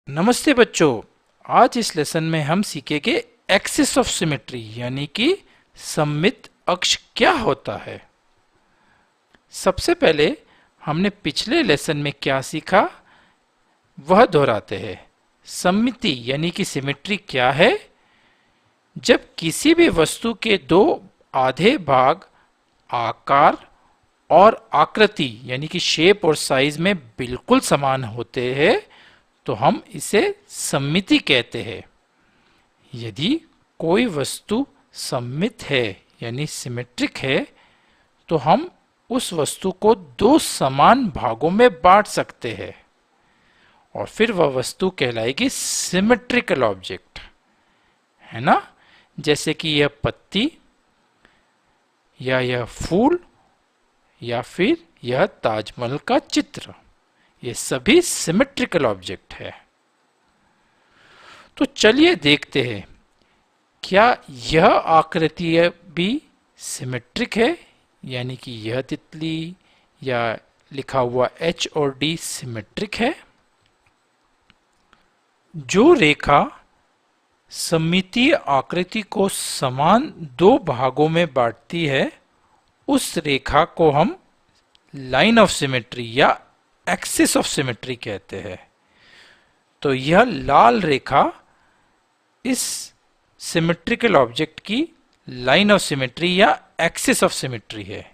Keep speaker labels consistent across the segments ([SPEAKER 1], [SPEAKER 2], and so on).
[SPEAKER 1] नमस्ते बच्चों। आज इस लेसन में हम सीखेंगे एक्सिस ऑफ सिमेट्री यानी कि सममित अक्ष क्या होता है। सबसे पहले हमने पिछले लेसन में क्या सीखा वह दोहराते हैं। सममिति यानी कि सिमेट्री क्या है? जब किसी भी वस्तु के दो आधे भाग आकार और आकृति यानी कि शेप और साइज में बिल्कुल समान होते हैं तो हम इसे सममिति कहते हैं। यदि कोई वस्तु सममित है यानी सिमेट्रिक है तो हम उस वस्तु को दो समान भागों में बांट सकते हैं और फिर वह वस्तु कहलाएगी सिमेट्रिकल ऑब्जेक्ट, है ना। जैसे कि यह पत्ती या यह फूल या फिर यह ताजमहल का चित्र, ये सभी सिमेट्रिकल ऑब्जेक्ट है। तो चलिए देखते हैं क्या यह आकृति भी सिमेट्रिक है यानी कि यह तितली या लिखा हुआ H और D सिमेट्रिक है। जो रेखा सममितीय आकृति को समान दो भागों में बांटती है उस रेखा को हम लाइन ऑफ सिमेट्री या एक्सिस ऑफ सिमेट्री कहते हैं। तो यह लाल रेखा इस सिमेट्रिकल ऑब्जेक्ट की लाइन ऑफ सिमेट्री या एक्सिस ऑफ सिमेट्री है,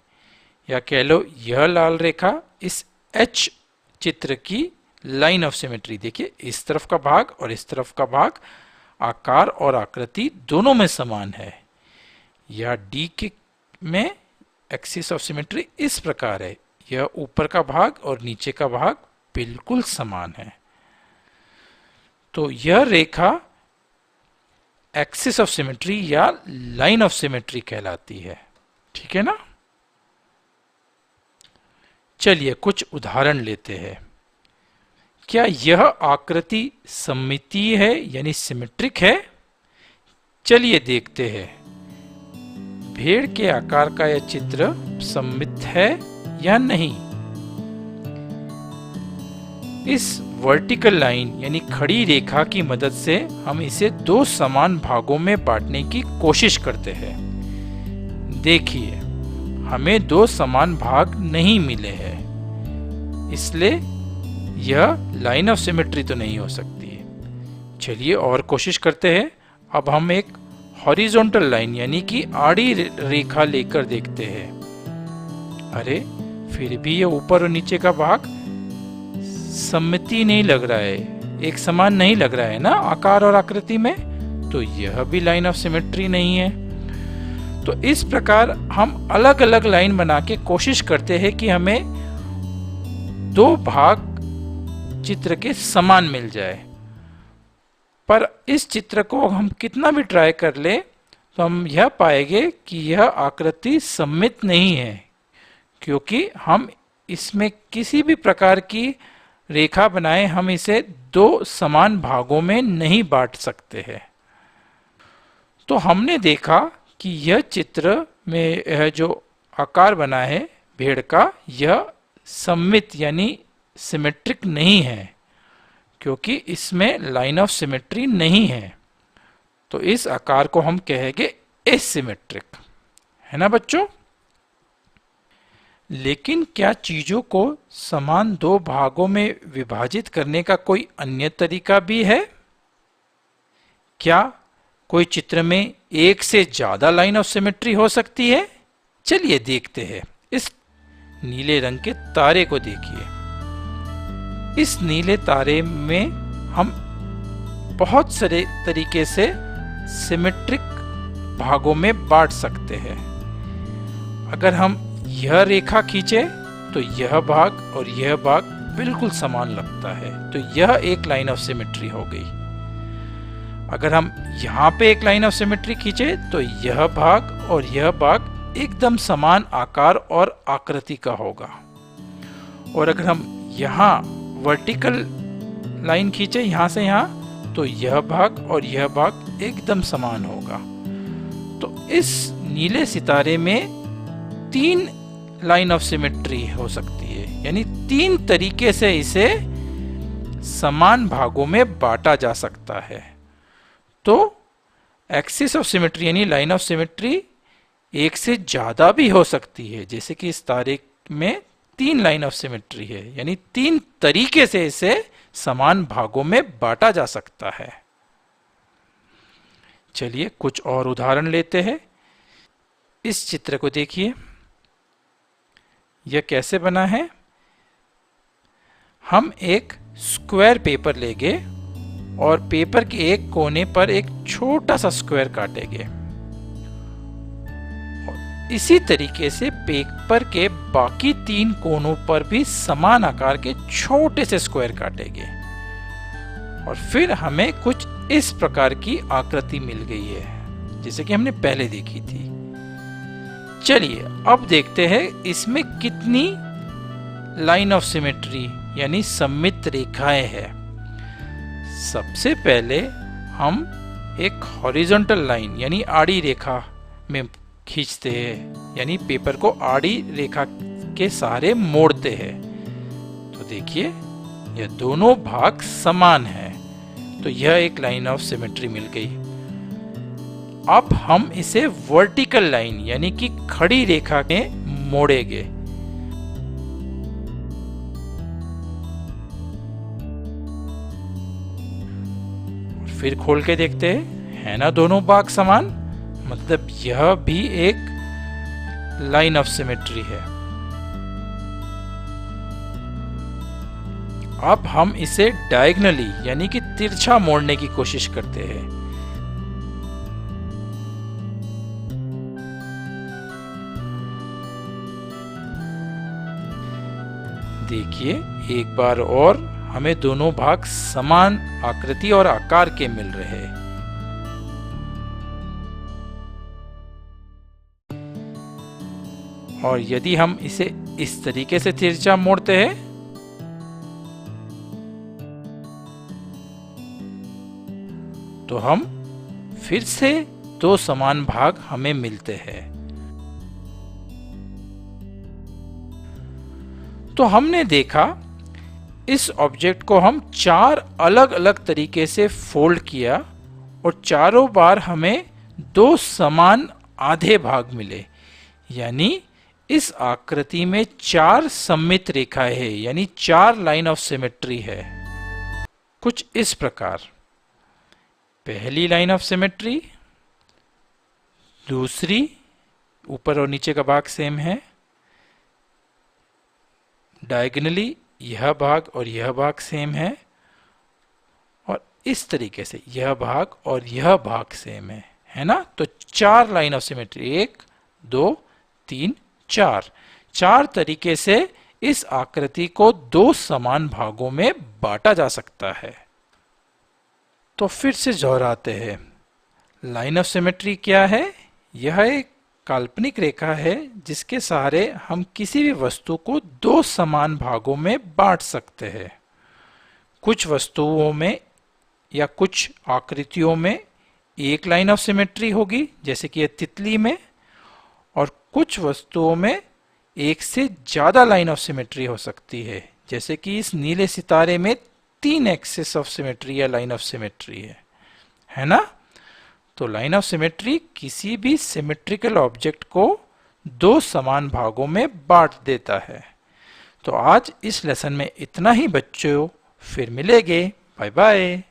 [SPEAKER 1] या कह लो यह लाल रेखा इस H चित्र की लाइन ऑफ सिमेट्री। देखिए इस तरफ का भाग और इस तरफ का भाग आकार और आकृति दोनों में समान है। यह D के में एक्सिस ऑफ सिमेट्री इस प्रकार है, यह ऊपर का भाग और नीचे का भाग बिल्कुल समान है। तो यह रेखा एक्सिस ऑफ सिमेट्री या लाइन ऑफ सिमेट्री कहलाती है, ठीक है ना। चलिए कुछ उदाहरण लेते हैं। क्या यह आकृति सममितीय है यानी सिमेट्रिक है? चलिए देखते हैं। भेड़ के आकार का यह चित्र सममित है या नहीं। इस वर्टिकल लाइन यानी खड़ी रेखा की मदद से हम इसे दो समान भागों में बांटने की कोशिश करते हैं। देखिए हमें दो समान भाग नहीं मिले हैं, इसलिए यह लाइन ऑफ सिमेट्री तो नहीं हो सकती। चलिए और कोशिश करते हैं। अब हम एक हॉरिजॉन्टल लाइन यानी कि आड़ी रेखा लेकर देखते हैं। अरे फिर भी यह ऊपर और नीचे का भाग सममिति नहीं लग रहा है, एक समान नहीं लग रहा है ना आकार और आकृति में, तो यह भी लाइन ऑफ सिमेट्री नहीं है। तो इस प्रकार हम अलग अलग लाइन बना के कोशिश करते हैं कि हमें दो भाग चित्र के समान मिल जाए, पर इस चित्र को हम कितना भी ट्राई कर ले तो हम यह पाएंगे कि यह आकृति सममित नहीं है, क्योंकि हम इसमें किसी भी प्रकार की रेखा बनाए हम इसे दो समान भागों में नहीं बांट सकते हैं। तो हमने देखा कि यह चित्र में यह जो आकार बना है भेड़ का, यह सममित यानी सिमेट्रिक नहीं है, क्योंकि इसमें लाइन ऑफ सिमेट्री नहीं है। तो इस आकार को हम कहेंगे एसिमेट्रिक, है ना बच्चों। लेकिन क्या चीजों को समान दो भागों में विभाजित करने का कोई अन्य तरीका भी है? क्या कोई चित्र में एक से ज्यादा लाइन ऑफ सिमेट्री हो सकती है? चलिए देखते हैं। इस नीले रंग के तारे को देखिए। इस नीले तारे में हम बहुत सारे तरीके से सिमेट्रिक भागों में बांट सकते हैं। अगर हम यह रेखा खींचे तो यह भाग और यह भाग बिल्कुल समान लगता है, तो यह एक लाइन ऑफ सिमेट्री हो गई। अगर हम यहाँ पे एक लाइन ऑफ सिमेट्री खींचे तो यह भाग और यह भाग एकदम समान आकार और आकृति का होगा। और अगर हम यहाँ वर्टिकल लाइन खींचे यहाँ से यहाँ, तो यह भाग और यह भाग एकदम समान होगा। तो इस नीले सितारे में तीन लाइन ऑफ सिमेट्री हो सकती है, यानी तीन तरीके से इसे समान भागों में बांटा जा सकता है। तो एक्सिस ऑफ सिमेट्री यानी लाइन ऑफ सिमेट्री एक से ज्यादा भी हो सकती है, जैसे कि इस तारे में 3 लाइन ऑफ सिमेट्री है, यानी 3 तरीके से इसे समान भागों में बांटा जा सकता है। चलिए कुछ और उदाहरण लेते हैं। इस चित्र को देखिए, यह कैसे बना है। हम एक स्क्वायर पेपर लेंगे और पेपर के एक कोने पर एक छोटा सा स्क्वायर काटेंगे। इसी तरीके से पेपर के बाकी 3 कोनों पर भी समान आकार के छोटे से स्क्वायर काटेंगे और फिर हमें कुछ इस प्रकार की आकृति मिल गई है, जैसे कि हमने पहले देखी थी। चलिए अब देखते हैं इसमें कितनी लाइन ऑफ सिमेट्री यानी सममित रेखाएं हैं। सबसे पहले हम एक हॉरिजॉन्टल लाइन यानी आड़ी रेखा में खींचते हैं, यानी पेपर को आड़ी रेखा के सहारे मोड़ते हैं। तो देखिए यह दोनों भाग समान हैं, तो यह एक लाइन ऑफ सिमेट्री मिल गई। अब हम इसे वर्टिकल लाइन यानी कि खड़ी रेखा में मोड़ेंगे। फिर खोल के देखते हैं, है ना दोनों भाग समान, मतलब यह भी एक लाइन ऑफ सिमेट्री है। अब हम इसे डायगोनली यानी कि तिरछा मोड़ने की कोशिश करते हैं। देखिए एक बार और हमें दोनों भाग समान आकृति और आकार के मिल रहे हैं। और यदि हम इसे इस तरीके से तिरछा मोड़ते हैं तो हम फिर से 2 समान भाग हमें मिलते हैं। तो हमने देखा इस ऑब्जेक्ट को हम 4 अलग अलग तरीके से फोल्ड किया और चारों बार हमें 2 समान आधे भाग मिले, यानी इस आकृति में 4 सममित रेखाएं हैं, यानी 4 लाइन ऑफ सिमेट्री है। कुछ इस प्रकार, पहली लाइन ऑफ सिमेट्री, दूसरी, ऊपर और नीचे का भाग सेम है, डायगोनली यह भाग और यह भाग सेम है, और इस तरीके से यह भाग और यह भाग सेम है ना। तो 4 लाइन ऑफ सिमेट्री, 1 2 3 4 तरीके से इस आकृति को 2 समान भागों में बांटा जा सकता है। तो फिर से दोहराते हैं, लाइन ऑफ सिमेट्री क्या है? यह एक काल्पनिक रेखा है जिसके सहारे हम किसी भी वस्तु को 2 समान भागों में बांट सकते हैं। कुछ वस्तुओं में या कुछ आकृतियों में एक लाइन ऑफ सिमेट्री होगी, जैसे कि यह तितली में, और कुछ वस्तुओं में एक से ज्यादा लाइन ऑफ सिमेट्री हो सकती है, जैसे कि इस नीले सितारे में 3 एक्सिस ऑफ सिमेट्री या लाइन ऑफ सिमेट्री है ना। तो लाइन ऑफ सिमेट्री किसी भी सिमेट्रिकल ऑब्जेक्ट को 2 समान भागों में बांट देता है। तो आज इस लेसन में इतना ही बच्चों, फिर मिलेंगे, बाय बाय।